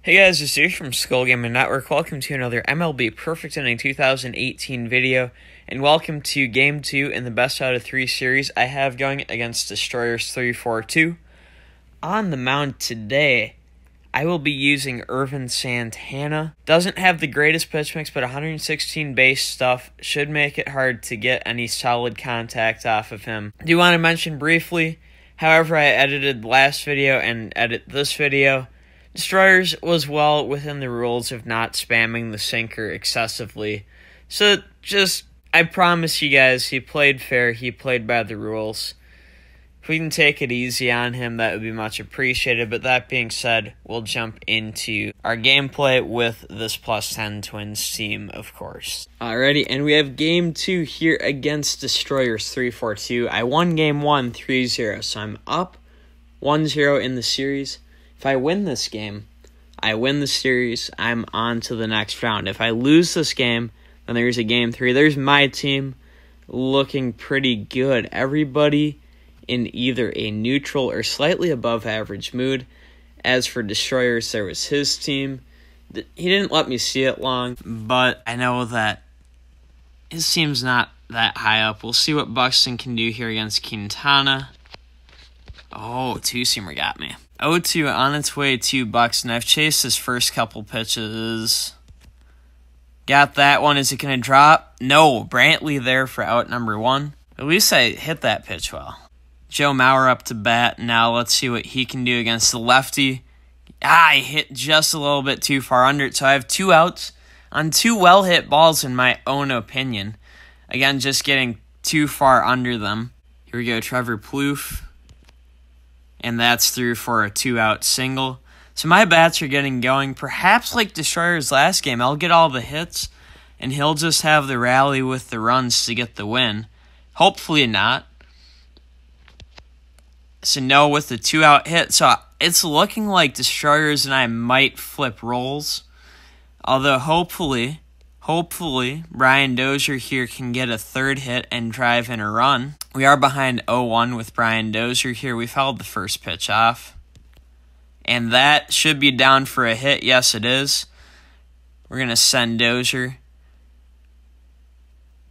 Hey guys, it's Zeus from Network. Welcome to another MLB Perfect Inning 2018 video, and welcome to Game 2 in the best out of 3 series I have going against DESTROYERS342. On the mound today, I will be using Ervin Santana. Doesn't have the greatest pitch mix, but 116 base stuff should make it hard to get any solid contact off of him. I do want to mention briefly, however I edited last video and edit this video, Destroyers was well within the rules of not spamming the sinker excessively. So I promise you guys, he played fair, he played by the rules. If we can take it easy on him, that would be much appreciated. But that being said, we'll jump into our gameplay with this +10 Twins team, of course. Alrighty, and we have Game 2 here against Destroyers342. I won Game 1 3-0, so I'm up 1-0 in the series. If I win this game, I win the series, I'm on to the next round. If I lose this game, then there's a Game 3. There's my team looking pretty good. Everybody in either a neutral or slightly above average mood. As for Destroyers, there was his team. He didn't let me see it long, but I know that his team's not that high up. We'll see what Buxton can do here against Quintana. Oh, two-seamer got me. 0-2 on its way to Buxton. I've chased his first couple pitches. Got that one. Is it going to drop? No. Brantley there for out number 1. At least I hit that pitch well. Joe Mauer up to bat. Now let's see what he can do against the lefty. I hit just a little bit too far under it, so I have 2 outs on 2 well-hit balls in my own opinion. Again, just getting too far under them. Here we go, Trevor Plouffe. And that's through for a 2-out single. So my bats are getting going. Perhaps like Destroyer's last game, I'll get all the hits, and he'll just have the rally with the runs to get the win. Hopefully not. So no with the 2-out hit. So it's looking like Destroyers and I might flip roles. Although hopefully, Brian Dozier here can get a 3rd hit and drive in a run. We are behind 0-1 with Brian Dozier here. We fouled the first pitch off. And that should be down for a hit. Yes, it is. We're going to send Dozier.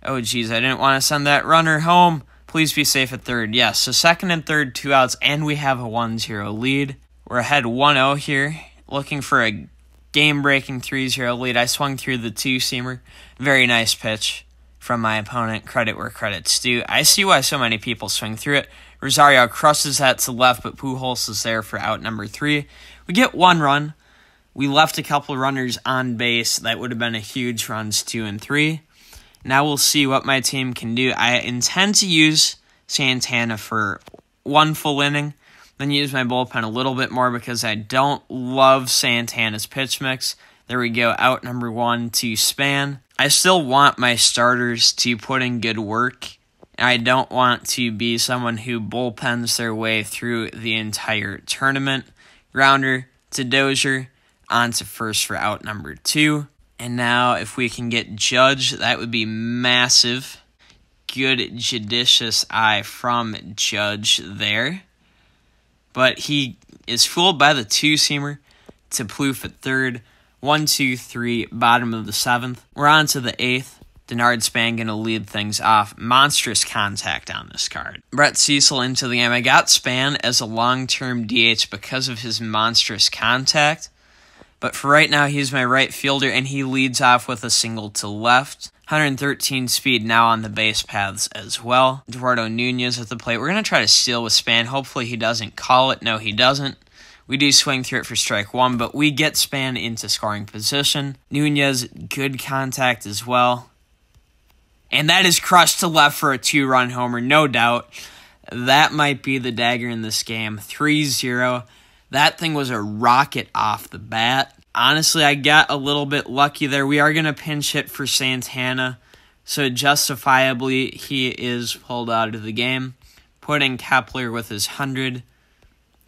Oh, geez, I didn't want to send that runner home. Please be safe at 3rd. Yes, so 2nd and 3rd, 2 outs, and we have a 1-0 lead. We're ahead 1-0 here, looking for a game-breaking 3-0 lead. I swung through the two-seamer. Very nice pitch from my opponent. Credit where credit's due. I see why so many people swing through it. Rosario crosses that to left, but Pujols is there for out number 3. We get 1 run. We left a couple runners on base. That would have been a huge runs 2 and 3. Now we'll see what my team can do. I intend to use Santana for 1 full inning, then use my bullpen a little bit more because I don't love Santana's pitch mix. There we go, out number 1 to Span. I still want my starters to put in good work. I don't want to be someone who bullpens their way through the entire tournament. Grounder to Dozier, on to first for out number 2. And now if we can get Judge, that would be massive. Good judicious eye from Judge there. But he is fooled by the two-seamer to Plouffe at 3rd. 1, 2, 3, bottom of the 7th. We're on to the 8th. Denard Span going to lead things off. Monstrous contact on this card. Brett Cecil into the game. I got Span as a long-term DH because of his monstrous contact. But for right now, he's my right fielder, and he leads off with a single to left. 113 speed now on the base paths as well. Eduardo Nunez at the plate. We're going to try to steal with Span. Hopefully he doesn't call it. No, he doesn't. We do swing through it for strike 1, but we get Span into scoring position. Nunez, good contact as well. And that is crushed to left for a 2-run homer, no doubt. That might be the dagger in this game. 3-0. That thing was a rocket off the bat. Honestly, I got a little bit lucky there. We are going to pinch hit for Santana, so justifiably he is pulled out of the game. Putting Kepler with his 100.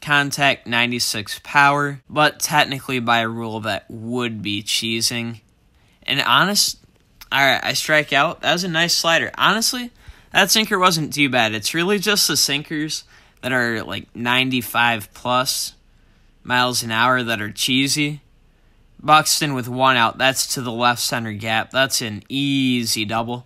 Contact 96 power, but technically by a rule that would be cheesing. And alright, I strike out. That was a nice slider. Honestly, that sinker wasn't too bad. It's really just the sinkers that are like 95 plus miles an hour that are cheesy. Buxton with 1 out. That's to the left center gap. That's an easy double.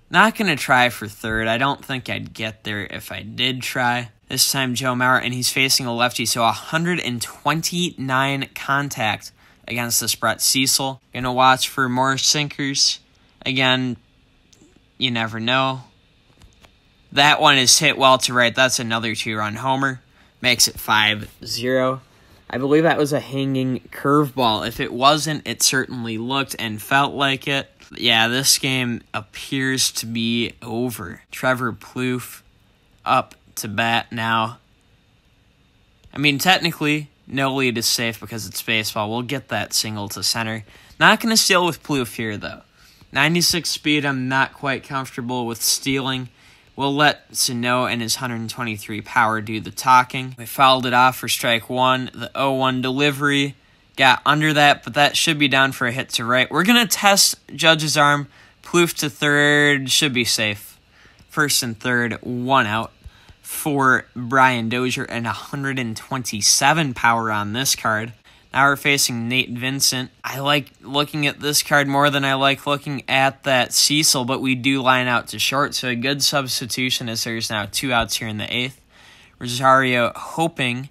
Not going to try for third. I don't think I'd get there if I did try. This time Joe Mauer, and he's facing a lefty, so 129 contact against this Brett Cecil. Going to watch for more sinkers. Again, you never know. That one is hit well to right. That's another 2-run homer. Makes it 5-0. I believe that was a hanging curveball. If it wasn't, it certainly looked and felt like it. Yeah, this game appears to be over. Trevor Plouffe up to bat now. I mean, technically, no lead is safe because it's baseball. We'll get that single to center. Not going to steal with Plouffe here, though. 96 speed, I'm not quite comfortable with stealing. We'll let Sano and his 123 power do the talking. We fouled it off for strike 1. The 0-1 delivery got under that, but that should be down for a hit to right. We're going to test Judge's arm. Plouffe to third, should be safe. First and third, 1 out for Brian Dozier, and 127 power on this card. Now we're facing Nate Vincent. I like looking at this card more than I like looking at that Cecil, but we do line out to short, so a good substitution as there's now 2 outs here in the 8th. Rosario hoping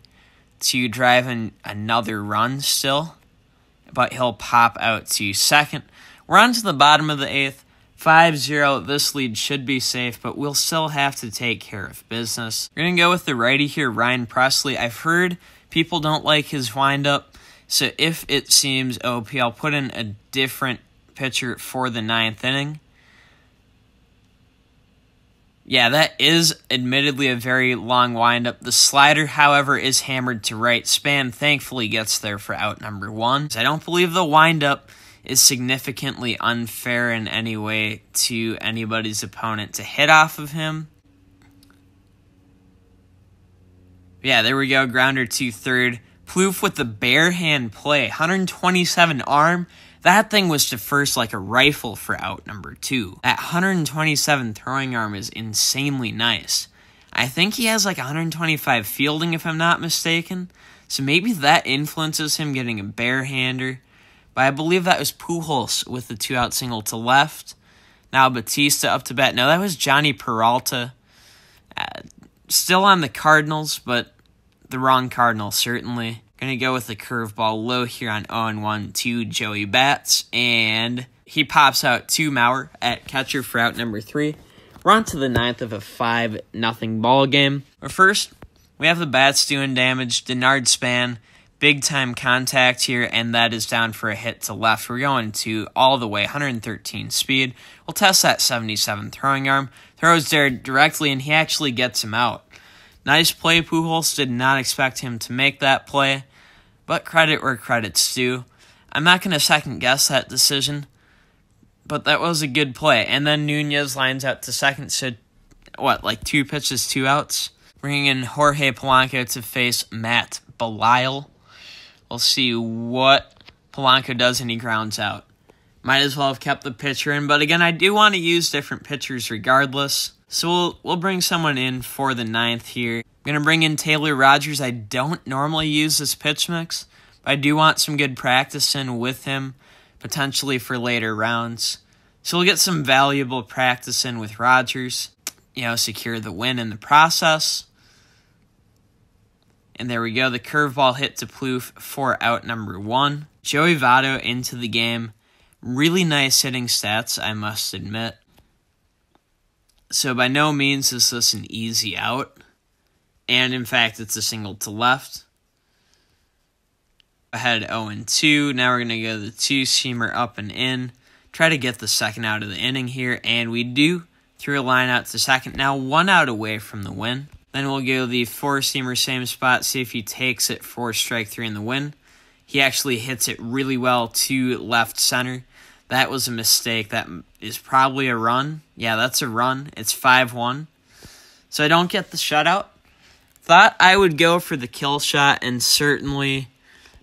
to drive in another run still, but he'll pop out to second. We're on to the bottom of the 8th. 5-0, this lead should be safe, but we'll still have to take care of business. We're going to go with the righty here, Ryan Presley. I've heard people don't like his windup. So if it seems OP, I'll put in a different pitcher for the 9th inning. Yeah, that is admittedly a very long windup. The slider, however, is hammered to right. Span thankfully gets there for out number 1. I don't believe the windup is significantly unfair in any way to anybody's opponent to hit off of him. Yeah, there we go. Grounder to third. Plouffe with the bare hand play. 127 arm. That thing was to first like a rifle for out number 2. That 127 throwing arm is insanely nice. I think he has like 125 fielding if I'm not mistaken. So maybe that influences him getting a bare-hander. But I believe that was Pujols with the 2-out single to left. Now Batista up to bat. No, that was Johnny Peralta. Still on the Cardinals, but the wrong Cardinal, certainly. Going to go with the curveball low here on 0-1 to Joey Bats. And he pops out to Mauer at catcher for out number 3. We're on to the 9th of a 5-0 ball game. But first, we have the Bats doing damage. Denard Span, big-time contact here, and that is down for a hit to left. We're going to all the way, 113 speed. We'll test that 77 throwing arm. Throws there directly, and he actually gets him out. Nice play, Pujols. Did not expect him to make that play, but credit where credit's due. I'm not going to second-guess that decision, but that was a good play. And then Nunez lines out to second, so like 2 pitches, 2 outs? Bringing in Jorge Polanco to face Matt Belisle. We'll see what Polanco does, and he grounds out. Might as well have kept the pitcher in, but again, I do want to use different pitchers regardless. So we'll bring someone in for the 9th here. I'm going to bring in Taylor Rogers. I don't normally use this pitch mix, but I do want some good practice in with him, potentially for later rounds. So we'll get some valuable practice in with Rogers, secure the win in the process. And there we go, the curveball hit to Plouffe for out number 1. Joey Votto into the game. Really nice hitting stats, I must admit. So by no means is this an easy out. And in fact, it's a single to left. Ahead 0-2. Now we're going to go the 2-seamer up and in. Try to get the second out of the inning here. And we do. Through a line out to second. Now 1 out away from the win. Then we'll go the 4-seamer, same spot, see if he takes it for strike 3 in the win. He actually hits it really well to left center. That was a mistake. That is probably a run. Yeah, that's a run. It's 5-1. So I don't get the shutout. Thought I would go for the kill shot, and certainly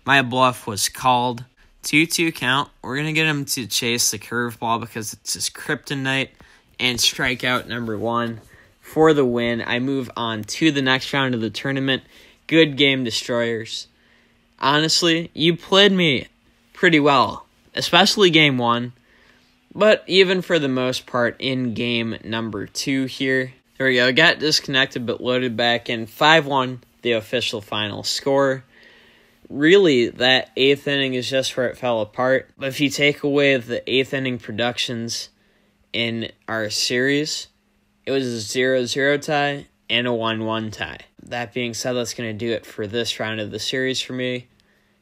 my bluff was called. 2-2 count. We're going to get him to chase the curveball because it's his kryptonite. And strikeout number 1. For the win, I move on to the next round of the tournament. Good game, Destroyers. Honestly, you played me pretty well, especially game 1. But even for the most part in game number 2 here. There we go. Got disconnected but loaded back in. 5-1, the official final score. Really, that 8th inning is just where it fell apart. But if you take away the 8th inning productions in our series, it was a 0-0 tie and a 1-1 tie. That being said, that's going to do it for this round of the series for me.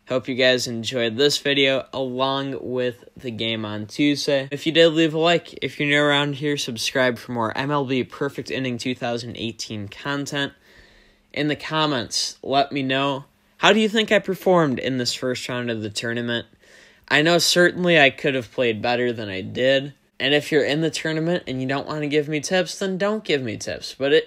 Hope you guys enjoyed this video along with the game on Tuesday. If you did, leave a like. If you're new around here, subscribe for more MLB Perfect Inning 2018 content. In the comments, let me know, how do you think I performed in this first round of the tournament? I know certainly I could have played better than I did. And if you're in the tournament and you don't want to give me tips, then don't give me tips. But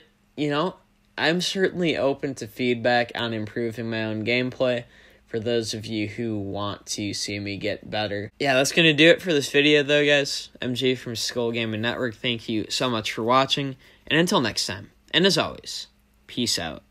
I'm certainly open to feedback on improving my own gameplay for those of you who want to see me get better. Yeah, that's going to do it for this video, though, guys. MJ from Skolgamingyt. Thank you so much for watching. And until next time, and as always, peace out.